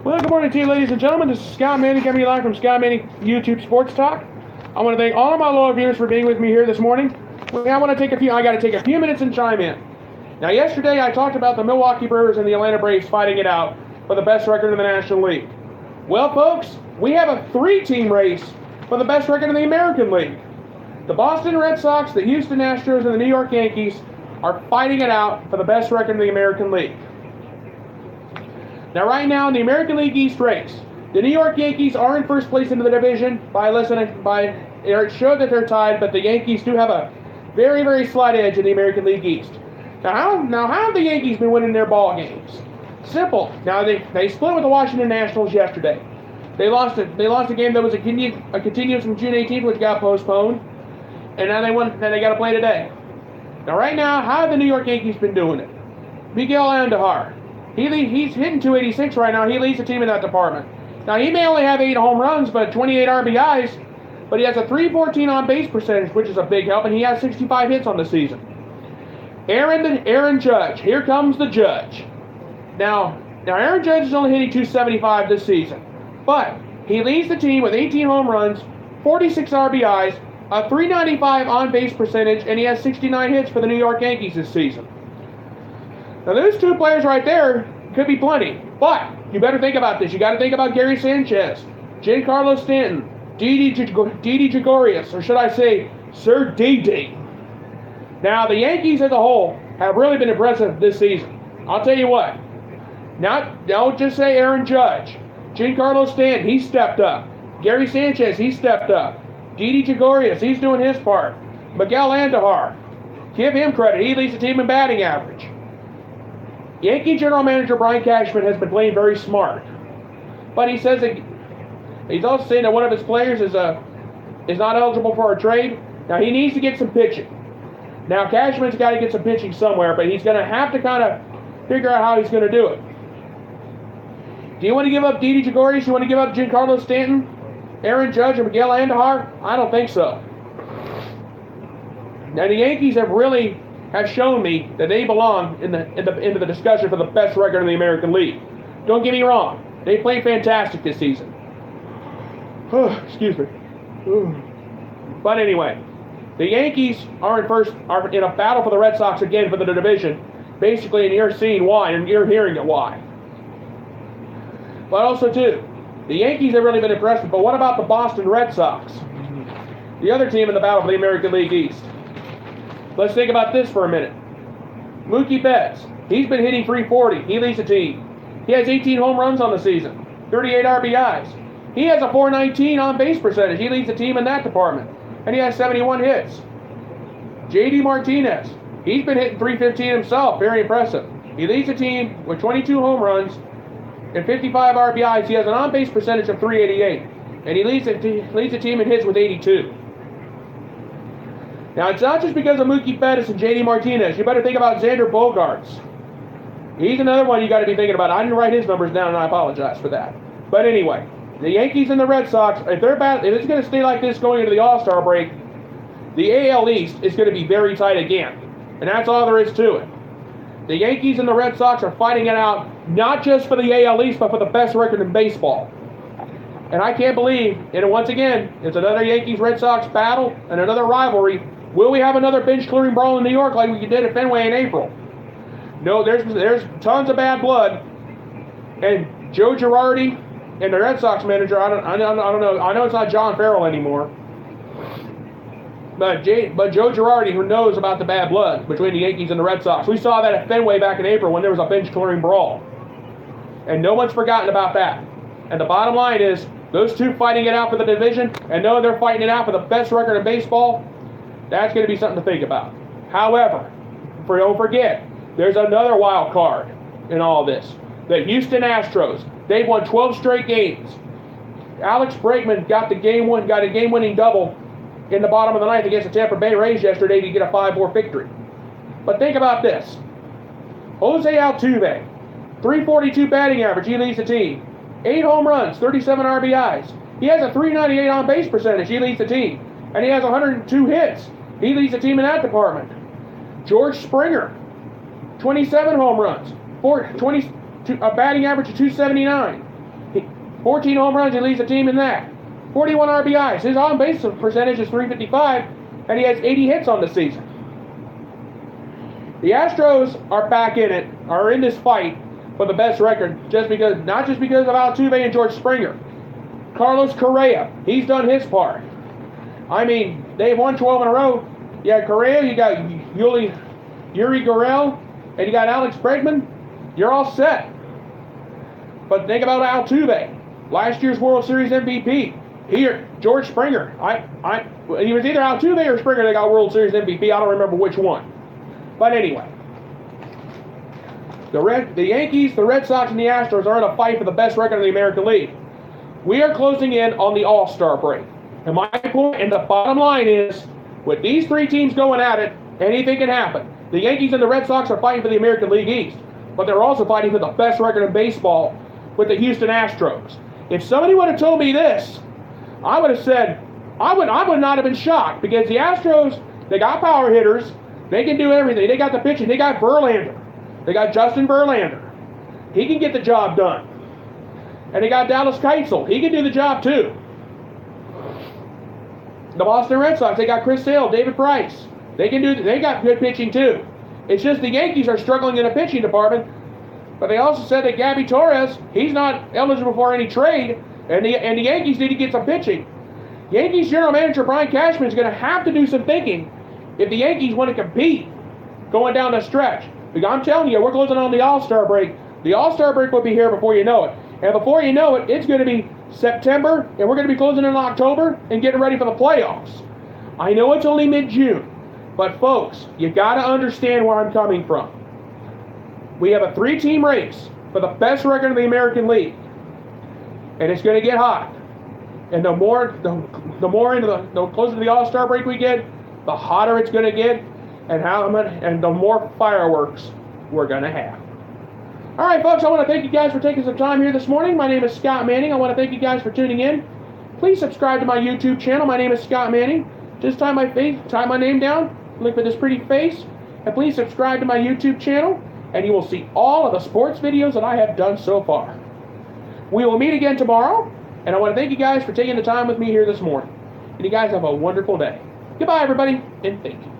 Well, good morning to you, ladies and gentlemen. This is Scott Manning coming to you live from Scott Manning YouTube Sports Talk. I want to thank all of my loyal viewers for being with me here this morning. I got to take a few minutes and chime in. Now, yesterday I talked about the Milwaukee Brewers and the Atlanta Braves fighting it out for the best record in the National League. Well, folks, we have a three-team race for the best record in the American League. The Boston Red Sox, the Houston Astros, and the New York Yankees are fighting it out for the best record in the American League. Now, right now in the American League East race, the New York Yankees are in first place in the division it showed that they're tied, but the Yankees do have a very, very slight edge in the American League East. Now how have the Yankees been winning their ball games? Simple. Now, they split with the Washington Nationals yesterday. They lost a game that was a continuance from June 18th, which got postponed, and now they got to play today. Now, right now, how have the New York Yankees been doing it? Miguel Andujar. He's hitting 286 right now. He leads the team in that department. Now, he may only have 8 home runs, but 28 RBIs, but he has a .314 on-base percentage, which is a big help, and he has 65 hits on the season. Aaron Judge. Here comes the Judge. Now Aaron Judge is only hitting 275 this season, but he leads the team with 18 home runs, 46 RBIs, a .395 on-base percentage, and he has 69 hits for the New York Yankees this season. Now, those two players right there could be plenty, but you better think about this. You got to think about Gary Sanchez, Giancarlo Stanton, Didi Gregorius, or should I say, Sir Didi. Now, the Yankees as a whole have really been impressive this season. I'll tell you what. Don't just say Aaron Judge. Giancarlo Stanton, he stepped up. Gary Sanchez, he stepped up. Didi Gregorius, he's doing his part. Miguel Andujar, give him credit. He leads the team in batting average. Yankee general manager Brian Cashman has been playing very smart, but he's also saying that one of his players is not eligible for a trade. Now, he needs to get some pitching. Now, Cashman's got to get some pitching somewhere, but he's going to have to kind of figure out how he's going to do it. Do you want to give up Didi Gregorius? Do you want to give up Giancarlo Stanton, Aaron Judge, and Miguel Andujar? I don't think so. Now, the Yankees have shown me that they belong into the discussion for the best record in the American League. Don't get me wrong. They played fantastic this season. Excuse me. But anyway, the Yankees are in a battle for the Red Sox again for the division. Basically, and you're seeing why, and you're hearing it why. But also, too, the Yankees have really been impressive. But what about the Boston Red Sox? The other team in the battle for the American League East. Let's think about this for a minute. Mookie Betts, he's been hitting .340. He leads the team. He has 18 home runs on the season, 38 RBIs. He has a .419 on-base percentage. He leads the team in that department, and he has 71 hits. J.D. Martinez, he's been hitting .315 himself. Very impressive. He leads the team with 22 home runs and 55 RBIs. He has an on-base percentage of .388, and he leads the team in hits with 82. Now, it's not just because of Mookie Betts and J.D. Martinez. You better think about Xander Bogaerts. He's another one you got to be thinking about. I didn't write his numbers down, and I apologize for that. But anyway, the Yankees and the Red Sox, if it's going to stay like this going into the All-Star break, the AL East is going to be very tight again. And that's all there is to it. The Yankees and the Red Sox are fighting it out, not just for the AL East, but for the best record in baseball. And I can't believe, and once again, it's another Yankees-Red Sox battle and another rivalry. Will we have another bench-clearing brawl in New York like we did at Fenway in April? No, there's tons of bad blood. And Joe Girardi and the Red Sox manager, I don't know. I know it's not John Farrell anymore. But Joe Girardi, who knows about the bad blood between the Yankees and the Red Sox. We saw that at Fenway back in April when there was a bench-clearing brawl. And no one's forgotten about that. And the bottom line is, those two fighting it out for the division, and knowing they're fighting it out for the best record in baseball, that's going to be something to think about. However, don't forget, there's another wild card in all this. The Houston Astros, they've won 12 straight games. Alex Bregman got a game-winning double in the bottom of the ninth against the Tampa Bay Rays yesterday to get a 5-4 victory. But think about this. Jose Altuve, .342 batting average, he leads the team. 8 home runs, 37 RBIs. He has a .398 on-base percentage, he leads the team. And he has 102 hits. He leads the team in that department. George Springer, 27 home runs, a batting average of .279. 14 home runs, he leads the team in that. 41 RBIs. His on-base percentage is .355, and he has 80 hits on the season. The Astros are back in it, are in this fight for the best record, not just because of Altuve and George Springer. Carlos Correa, he's done his part. I mean, they've won 12 in a row. You got Correa, you got Yuri Gurriel, and you got Alex Bregman. You're all set. But think about Altuve, last year's World Series MVP. Here, George Springer. He was either Altuve or Springer that got World Series MVP. I don't remember which one. But anyway, the Yankees, the Red Sox, and the Astros are in a fight for the best record in the American League. We are closing in on the All-Star break. And my point and the bottom line is, with these three teams going at it, anything can happen. The Yankees and the Red Sox are fighting for the American League East, but they're also fighting for the best record in baseball with the Houston Astros. If somebody would have told me this, I would have said, I would not have been shocked, because the Astros, they got power hitters, they can do everything. They got the pitching, they got Verlander, they got Justin Verlander. He can get the job done. And they got Dallas Keuchel, he can do the job too. The Boston Red Sox, they got Chris Sale, David Price. They got good pitching too. It's just the Yankees are struggling in the pitching department. But they also said that Gabby Torres, he's not eligible for any trade, and the Yankees need to get some pitching. Yankees general manager Brian Cashman is going to have to do some thinking if the Yankees want to compete going down the stretch. Because I'm telling you, we're closing on the All-Star break. The All-Star break will be here before you know it. And before you know it, it's going to be September, and we're going to be closing in October and getting ready for the playoffs. I know it's only mid-June, but folks, you got to understand where I'm coming from. We have a three-team race for the best record in the American League, and it's going to get hot. And the closer to the All-Star break we get, the hotter it's going to get, and the more fireworks we're going to have. All right, folks, I want to thank you guys for taking some time here this morning. My name is Scott Manning. I want to thank you guys for tuning in. Please subscribe to my YouTube channel. My name is Scott Manning. Just type my name down, look at this pretty face, and please subscribe to my YouTube channel, and you will see all of the sports videos that I have done so far. We will meet again tomorrow, and I want to thank you guys for taking the time with me here this morning. And you guys have a wonderful day. Goodbye, everybody, and thank you.